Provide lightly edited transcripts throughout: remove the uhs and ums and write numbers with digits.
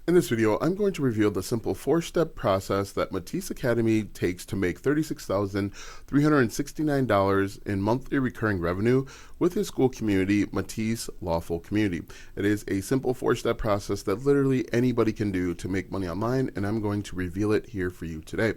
In this video, I'm going to reveal the simple 4-step process that Matisse Academy takes to make $36,369 in monthly recurring revenue with his Skool community, Matisse Lawful community. It is a simple 4-step process that literally anybody can do to make money online, and I'm going to reveal it here for you today.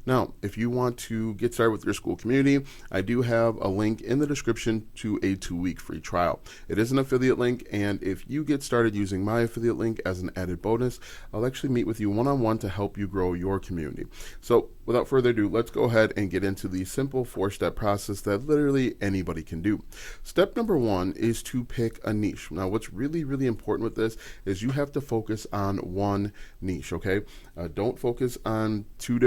Now, if you want to get started with your Skool community, I do have a link in the description to a 2-week free trial. It is an affiliate link, and if you get started using my affiliate link as an added bonus, I'll actually meet with you one-on-one to help you grow your community. So without further ado, let's go ahead and get into the simple 4-step process that literally anybody can do. Step number 1 is to pick a niche. Now, what's really important with this is you have to focus on one niche, okay? Don't focus on 2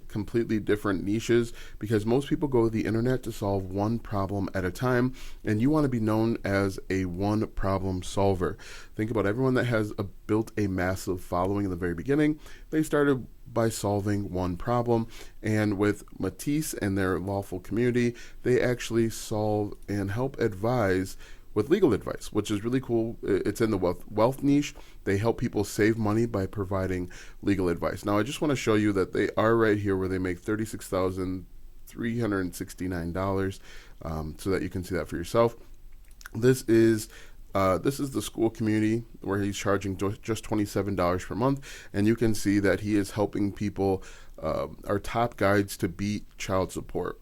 completely different niches, because most people go to the internet to solve one problem at a time, and you want to be known as a one problem solver. Think about everyone that has built a massive following in the very beginning. They started by solving one problem, and with Matisse and their Lawful community, they actually solve and help advise with legal advice, which is really cool. It's in the wealth niche. They help people save money by providing legal advice. Now, I just want to show you that they are right here where they make $36,369, so that you can see that for yourself. This is the Skool community where he's charging just $27 per month, and you can see that he is helping people, our top guides to beat child support,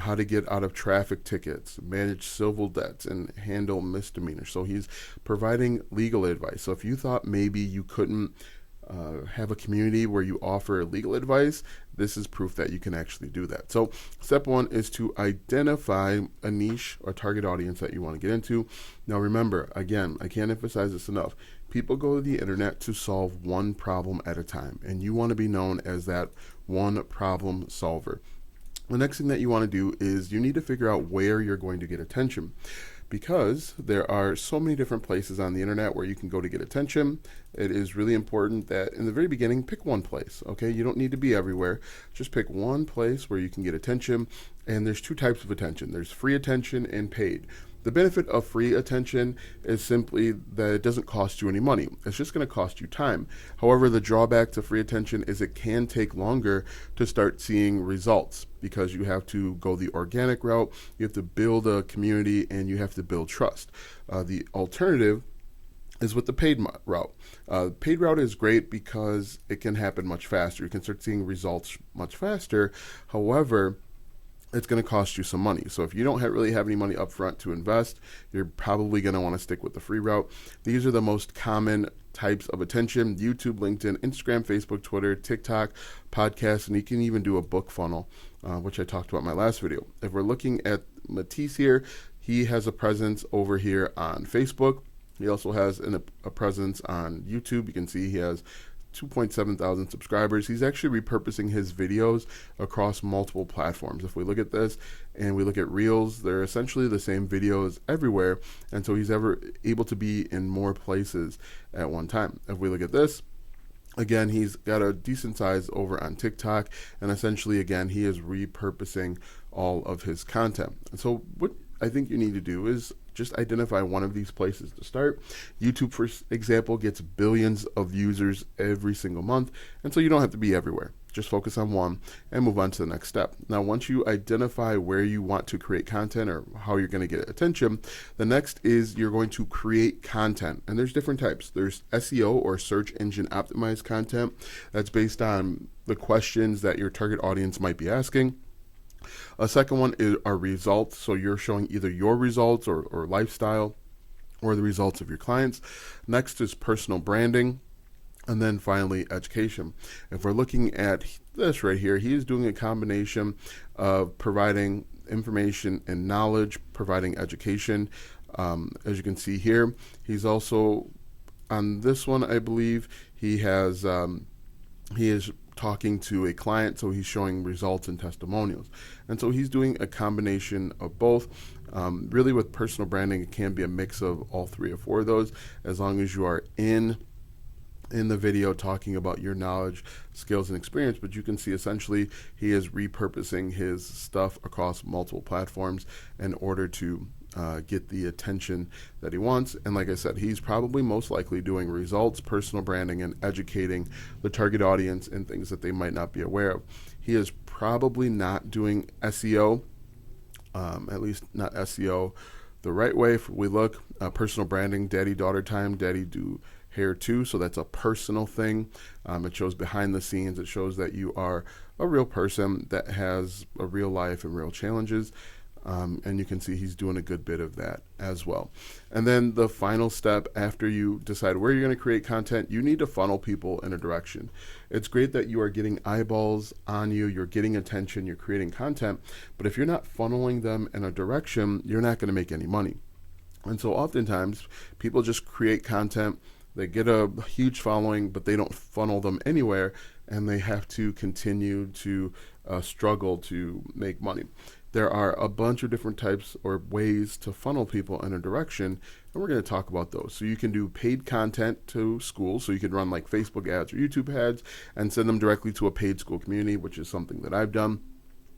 how to get out of traffic tickets, manage civil debts, and handle misdemeanors. So he's providing legal advice. So if you thought maybe you couldn't have a community where you offer legal advice, this is proof that you can actually do that. So step 1 is to identify a niche or target audience that you want to get into. Now remember, again, I can't emphasize this enough. People go to the internet to solve one problem at a time, and you want to be known as that one problem solver. The next thing that you want to do is you need to figure out where you're going to get attention, because there are so many different places on the internet where you can go to get attention. It is really important that in the very beginning, pick one place, okay? You don't need to be everywhere. Just pick one place where you can get attention, and there's 2 types of attention. There's free attention and paid. The benefit of free attention is simply that it doesn't cost you any money. It's just going to cost you time. However, the drawback to free attention is it can take longer to start seeing results, because you have to go the organic route, you have to build a community, and you have to build trust. The alternative is with the paid route. Paid route is great because it can happen much faster. You can start seeing results much faster. However, it's going to cost you some money. So if you don't really have any money up front to invest, you're probably going to want to stick with the free route. These are the most common types of attention: YouTube, LinkedIn, Instagram, Facebook, Twitter, TikTok, podcasts, and you can even do a book funnel, which I talked about in my last video. If we're looking at Matisse here, he has a presence over here on Facebook. He also has a presence on YouTube. You can see he has 2.7 thousand subscribers. He's actually repurposing his videos across multiple platforms. If we look at this and we look at Reels, they're essentially the same videos everywhere, and so he's able to be in more places at one time. If we look at this, again, he's got a decent size over on TikTok, and essentially, again, he is repurposing all of his content. And so what I think you need to do is just identify one of these places to start. YouTube, for example, gets billions of users every single month, and so you don't have to be everywhere. Just focus on one and move on to the next step. Now, once you identify where you want to create content or how you're going to get attention, the next is you're going to create content. And there's different types. There's SEO, or search engine optimized content. That's based on the questions that your target audience might be asking. A second one are results. So you're showing either your results or lifestyle or the results of your clients. Next is personal branding. And then finally, education. If we're looking at this right here, he is doing a combination of providing information and knowledge, providing education. As you can see here, he's also on this one, I believe, he is talking to a client, so he's showing results and testimonials. And so he's doing a combination of both. Really, with personal branding, it can be a mix of all 3 or 4 of those, as long as you are in the video talking about your knowledge, skills, and experience. But you can see essentially he is repurposing his stuff across multiple platforms in order to get the attention that he wants. And like I said, he's probably most likely doing results, personal branding, and educating the target audience in things that they might not be aware of. He is probably not doing SEO, at least not SEO the right way. If we look, personal branding, daddy daughter time, daddy do hair too, so that's a personal thing. It shows behind the scenes. It shows that you are a real person that has a real life and real challenges. And you can see he's doing a good bit of that as well. And then the final step, after you decide where you're going to create content, you need to funnel people in a direction. It's great that you are getting eyeballs on you, you're getting attention, you're creating content, but if you're not funneling them in a direction, you're not going to make any money. And so oftentimes people just create content, they get a huge following, but they don't funnel them anywhere, and they have to continue to struggle to make money. There are a bunch of different types or ways to funnel people in a direction, and we're going to talk about those. So you can do paid content to Skool, so you could run like Facebook ads or YouTube ads and send them directly to a paid Skool community, which is something that I've done.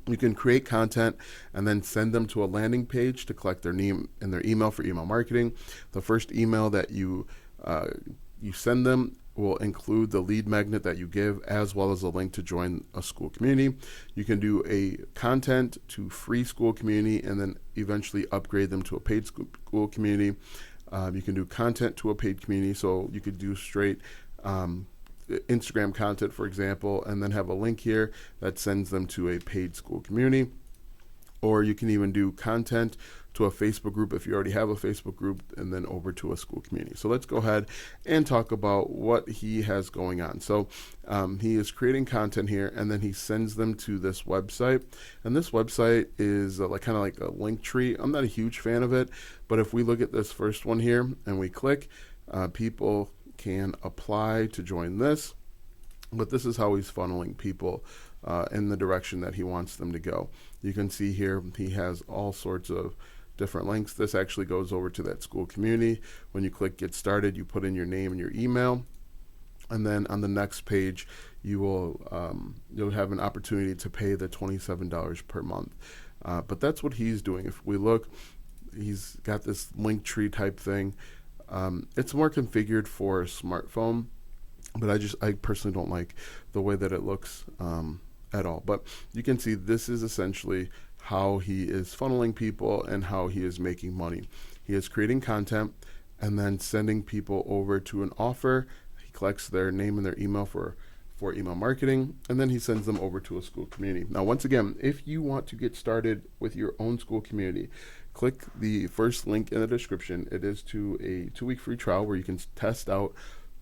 You can create content and then send them to a landing page to collect their name and their email for email marketing. The first email that you send them will include the lead magnet that you give, as well as a link to join a Skool community. You can do a content to free Skool community and then eventually upgrade them to a paid Skool community. You can do content to a paid community, so you could do straight Instagram content, for example, and then have a link here that sends them to a paid Skool community. Or you can even do content to a Facebook group if you already have a Facebook group, and then over to a Skool community. So let's go ahead and talk about what he has going on. So he is creating content here, and then he sends them to this website. And this website is kind of like a link tree. I'm not a huge fan of it, but if we look at this first one here and we click, people can apply to join this. But this is how he's funneling people in the direction that he wants them to go. You can see here he has all sorts of different links. This actually goes over to that Skool community. When you click get started, you put in your name and your email, and then on the next page you will you'll have an opportunity to pay the $27 per month. But that's what he's doing. If we look, he's got this link tree type thing. It's more configured for a smartphone, but I personally don't like the way that it looks at all. But you can see this is essentially how he is funneling people and how he is making money. He is creating content and then sending people over to an offer. He collects their name and their email for email marketing, and then he sends them over to a Skool community. Now, once again, if you want to get started with your own Skool community, click the first link in the description. It is to a 2-week free trial where you can test out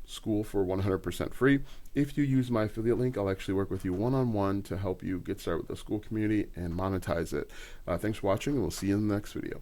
Skool for 100% free. If you use my affiliate link, I'll actually work with you one-on-one to help you get started with the Skool community and monetize it. Thanks for watching, and we'll see you in the next video.